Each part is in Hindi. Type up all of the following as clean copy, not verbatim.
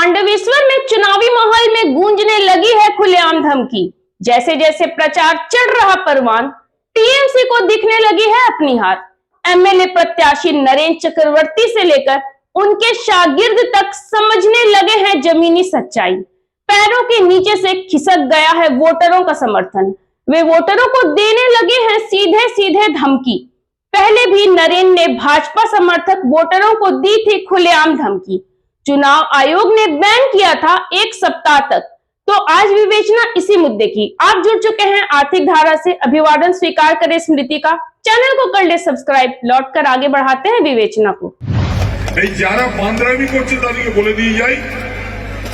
पांडवेश्वर में चुनावी माहौल में गूंजने लगी है खुलेआम धमकी। जैसे जैसे प्रचार चढ़ रहा परवान, टीएमसी को दिखने लगी है अपनी हार। एमएलए प्रत्याशी नरेंद्र चक्रवर्ती से लेकर उनके शागिर्द तक समझने लगे हैं जमीनी सच्चाई। पैरों के नीचे से खिसक गया है वोटरों का समर्थन। वे वोटरों को देने लगे हैं सीधे सीधे धमकी। पहले भी नरेंद्र ने भाजपा समर्थक वोटरों को दी थी खुलेआम धमकी। चुनाव आयोग ने बैन किया था 1 सप्ताह तक। तो आज विवेचना इसी मुद्दे की। आप जुड़ चुके हैं आर्थिक धारा से। अभिवादन स्वीकार करें स्मृति का। चैनल को कर ले सब्सक्राइब। लौट कर आगे बढ़ाते हैं विवेचना को। যারা বান্দরামি করছে তাদেরকে বলে দিয়ে যাই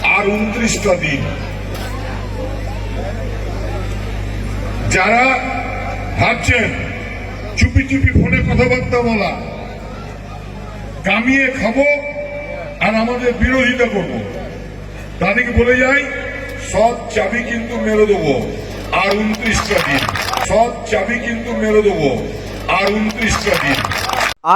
আর 29টা দিন। যারা ভাবছেন চুপি চুপি ফোনে কথাবার্তা বলা, কামিয়ে খাবো আর আমাদের বিরোধিতা করব, তাদেরকে বলে যাই সব চাবি কিন্তু মেরে দেবো আর 29টা দিন। সব চাবি কিন্তু মেরে দেবো আর 29টা দিন।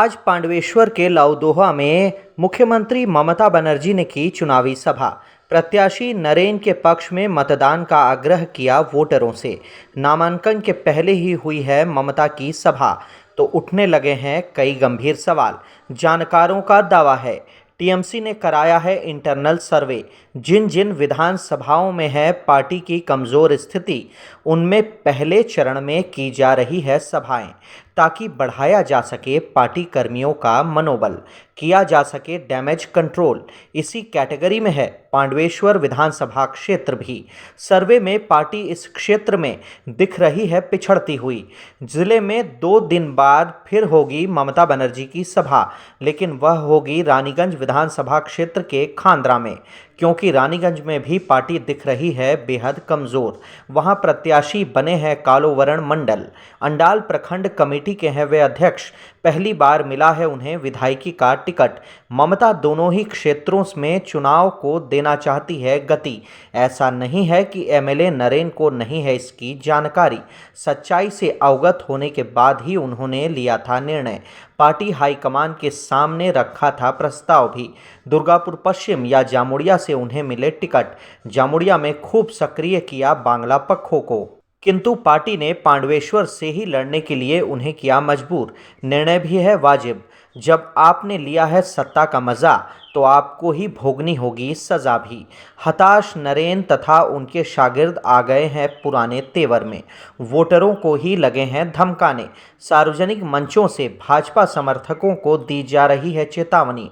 आज पांडवेश्वर के लौदोहा में मुख्यमंत्री ममता बनर्जी ने की चुनावी सभा। प्रत्याशी नरेंद्र के पक्ष में मतदान का आग्रह किया वोटरों से। नामांकन के पहले ही हुई है ममता की सभा, तो उठने लगे हैं कई गंभीर सवाल। जानकारों का दावा है टीएमसी ने कराया है इंटरनल सर्वे। जिन जिन विधानसभाओं में है पार्टी की कमज़ोर स्थिति, उनमें पहले चरण में की जा रही है सभाएं, ताकि बढ़ाया जा सके पार्टी कर्मियों का मनोबल, किया जा सके डैमेज कंट्रोल। इसी कैटेगरी में है पांडवेश्वर विधानसभा क्षेत्र भी। सर्वे में पार्टी इस क्षेत्र में दिख रही है पिछड़ती हुई। जिले में 2 दिन बाद फिर होगी ममता बनर्जी की सभा, लेकिन वह होगी रानीगंज विधानसभा क्षेत्र के खांद्रा में, क्योंकि रानीगंज में भी पार्टी दिख रही है बेहद कमज़ोर। वहां प्रत्याशी बने हैं कालोवरण मंडल। अंडाल प्रखंड कमेटी के हैं वे अध्यक्ष। पहली बार मिला है उन्हें विधायकी का टिकट। ममता दोनों ही क्षेत्रों में चुनाव को देना चाहती है गति। ऐसा नहीं है कि एमएलए नरेंद्र को नहीं है इसकी जानकारी। सच्चाई से अवगत होने के बाद ही उन्होंने लिया था निर्णय। पार्टी हाईकमान के सामने रखा था प्रस्ताव भी। दुर्गापुर पश्चिम या जामुड़िया से उन्हें मिले टिकट। जामुड़िया में खूब सक्रिय किया बांग्ला पक्षों को, किंतु पार्टी ने पांडवेश्वर से ही लड़ने के लिए उन्हें किया मजबूर। निर्णय भी है वाजिब। जब आपने लिया है सत्ता का मज़ा, तो आपको ही भोगनी होगी सज़ा भी। हताश नरेंद्र तथा उनके शागिर्द आ गए हैं पुराने तेवर में। वोटरों को ही लगे हैं धमकाने। सार्वजनिक मंचों से भाजपा समर्थकों को दी जा रही है चेतावनी।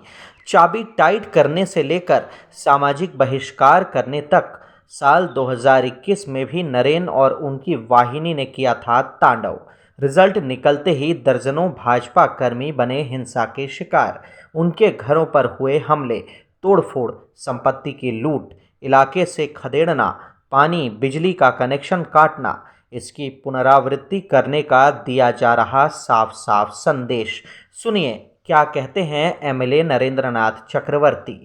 चाबी टाइट करने से लेकर सामाजिक बहिष्कार करने तक। साल 2021 में भी नरेंद्र और उनकी वाहिनी ने किया था तांडव। रिजल्ट निकलते ही दर्जनों भाजपा कर्मी बने हिंसा के शिकार। उनके घरों पर हुए हमले, तोड़फोड़, संपत्ति की लूट, इलाके से खदेड़ना, पानी बिजली का कनेक्शन काटना। इसकी पुनरावृत्ति करने का दिया जा रहा साफ साफ संदेश। सुनिए क्या कहते हैं एमएलए नरेंद्रनाथ चक्रवर्ती।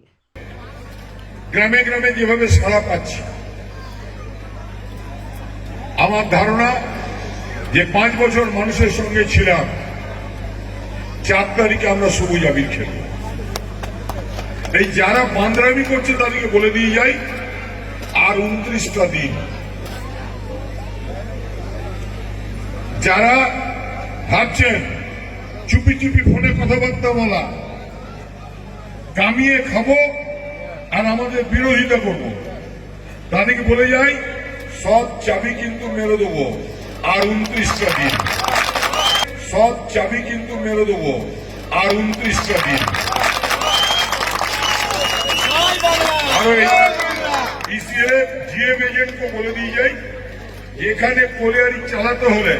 গ্রামে গ্রামে যেভাবে সাড়া পাচ্ছি, আমার ধারণা যে 5 বছর মানুষের সঙ্গে ছিলাম, 4 তারিখে আমরা সবুজ আবির খেলব। এই যারা বান্দরামি করছে তাদেরকে বলে দিয়ে যাই আর 29টা দিন। যারা ভাবছেন চুপি চুপি ফোনে কথাবার্তা বলা, কামিয়ে খাবো আর আমাদের বিরোধিতা করব, তাদেরকে বলে যাই সব চাবি কিন্তু মেরে দেবো আর 29টা দিন। সব চাবি কিন্তু মেরে দেবো আর 29টা দিন। আর বিসিএফ জিএম এজেন্টকে বলে দিয়ে যাই, এখানে কোলিয়ারি চালাতে হলে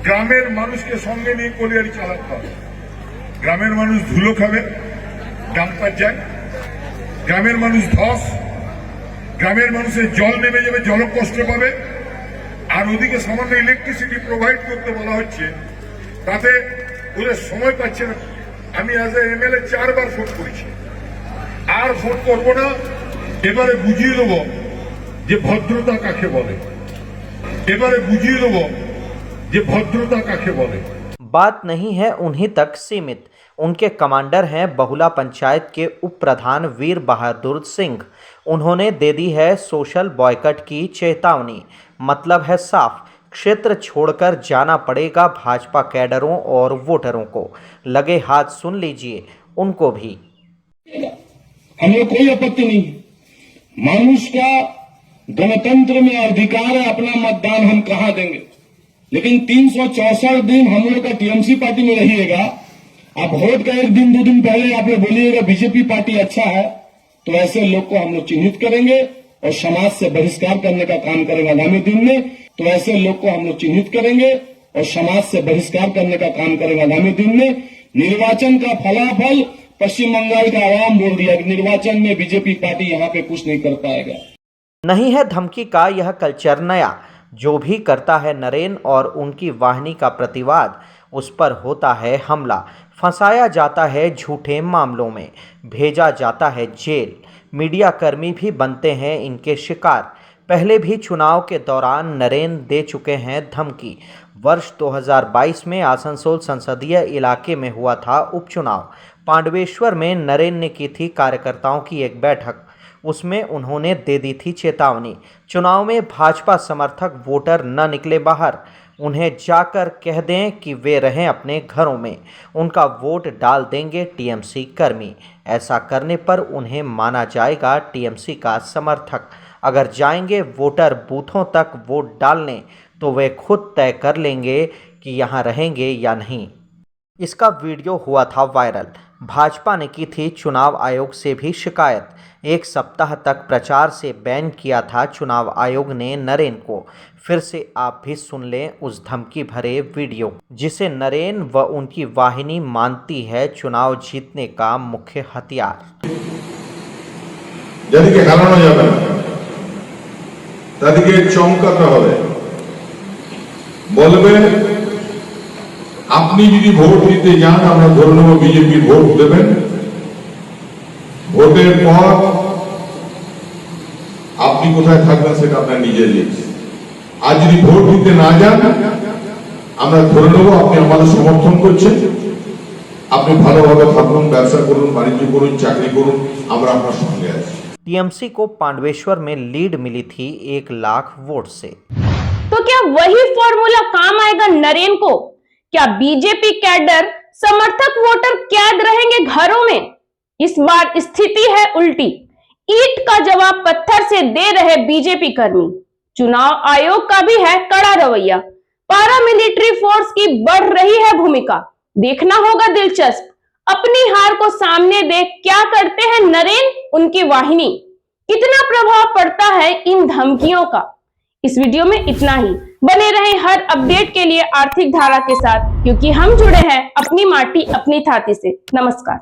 গ্রামের মানুষকে সঙ্গে নিয়ে কোলিয়ারি চালাতে হবে। গ্রামের মানুষ ধুলো খাবে, ডাম্পার যায়, গ্রামের মানুষ ধস, গ্রামের মানুষের জল নেমে যাবে, জল কষ্ট পাবে। আর ওদিকে সামান্য ইলেকট্রিসিটি প্রোভাইড করতে বলা হচ্ছে, তাতে ওদের সময় পাচ্ছে না। আমি as a MLA 4 bar phone করেছি, আর ফোন করবো না। এবারে বুঝিয়ে দেবো যে ভদ্রতা কাকে বলে। এবারে বুঝিয়ে দেবো যে ভদ্রতা কাকে বলে। बात नहीं है उन्हीं तक सीमित। उनके कमांडर हैं बहुला पंचायत के उप प्रधान वीर बहादुर सिंह। उन्होंने दे दी है सोशल बॉयकट की चेतावनी। मतलब है साफ, क्षेत्र छोड़कर जाना पड़ेगा भाजपा कैडरों और वोटरों को। लगे हाथ सुन लीजिए उनको भी। हम लोग कोई आपत्ति नहीं है। मनुष्य का गणतंत्र में अधिकार है, अपना मतदान हम कहां देंगे, लेकिन 364 दिन हम लोग का टीएमसी पार्टी में रहिएगा। आप वोट का 1 दिन 2 दिन पहले आप लोग बोलिएगा बीजेपी पार्टी अच्छा है, तो ऐसे लोग को हम लोग चिन्हित करेंगे और समाज से बहिष्कार करने का काम करेंगे आगामी दिन में। तो ऐसे लोग को हम लोग चिन्हित करेंगे और समाज से बहिष्कार करने का काम करेंगे आगामी दिन में। निर्वाचन का फलाफल पश्चिम बंगाल का आवाम बोल दिया कि निर्वाचन में बीजेपी पार्टी यहाँ पे कुछ नहीं कर पाएगा। नहीं है धमकी का यह कल्चर नया। जो भी करता है नरेन और उनकी वाहिनी का प्रतिवाद, उस पर होता है हमला, फंसाया जाता है झूठे मामलों में, भेजा जाता है जेल। मीडिया कर्मी भी बनते हैं इनके शिकार। पहले भी चुनाव के दौरान नरेन दे चुके हैं धमकी। वर्ष 2022 में आसनसोल संसदीय इलाके में हुआ था उपचुनाव। पांडवेश्वर में नरेन ने की थी कार्यकर्ताओं की एक बैठक। उसमें उन्होंने दे दी थी चेतावनी, चुनाव में भाजपा समर्थक वोटर न निकले बाहर, उन्हें जाकर कह दें कि वे रहें अपने घरों में, उनका वोट डाल देंगे टीएमसी कर्मी। ऐसा करने पर उन्हें माना जाएगा टीएमसी का समर्थक। अगर जाएंगे वोटर बूथों तक वोट डालने, तो वे खुद तय कर लेंगे कि यहाँ रहेंगे या नहीं। इसका वीडियो हुआ था वायरल। भाजपा ने की थी चुनाव आयोग से भी शिकायत। 1 सप्ताह तक प्रचार से बैन किया था चुनाव आयोग ने नरेन को। फिर से आप भी सुन लें उस धमकी भरे वीडियो, जिसे नरेन व उनकी वाहिनी मानती है चुनाव जीतने का मुख्य हथियार। যাদেরকে হারানো যাবে না, তাদেরকে চমকাতে হবে। বলবে আপনি যদি ভোট দিতে যান, আমরা ধরে নেব বিজেপি ভোট দেবেন, ভোটের পর আপনি কোথায় থাকবেন সেটা আপনার নিজের ইচ্ছে। আর যদি ভোট দিতে না যান, আমরা ধরে নেব আপনি আমাদের সমর্থন করছেন, আপনি ভালোভাবে থাকুন, ব্যবসা করুন, বাণিজ্য করুন, চাকরি করুন, আমরা আপনার সঙ্গে আছি। टीएमसी को पांडवेश्वर में लीड मिली थी 1 लाख वोट से। तो क्या वही फॉर्मूला काम आएगा नरेन को? क्या बीजेपी कैडर समर्थक वोटर कैद रहेंगे घरों में? इस बार स्थिति है उल्टी। ईंट का जवाब पत्थर से दे रहे बीजेपी कर्मी। चुनाव आयोग का भी है कड़ा रवैया। पैरामिलिट्री फोर्स की बढ़ रही है भूमिका। देखना होगा दिलचस्प, अपनी हार को सामने देख क्या करते हैं नरेन, उनकी वाहिनी। कितना प्रभाव पड़ता है इन धमकियों का। इस वीडियो में इतना ही। बने रहें हर अपडेट के लिए आर्थिक धारा के साथ, क्योंकि हम जुड़े हैं अपनी माटी अपनी छाती से। नमस्कार।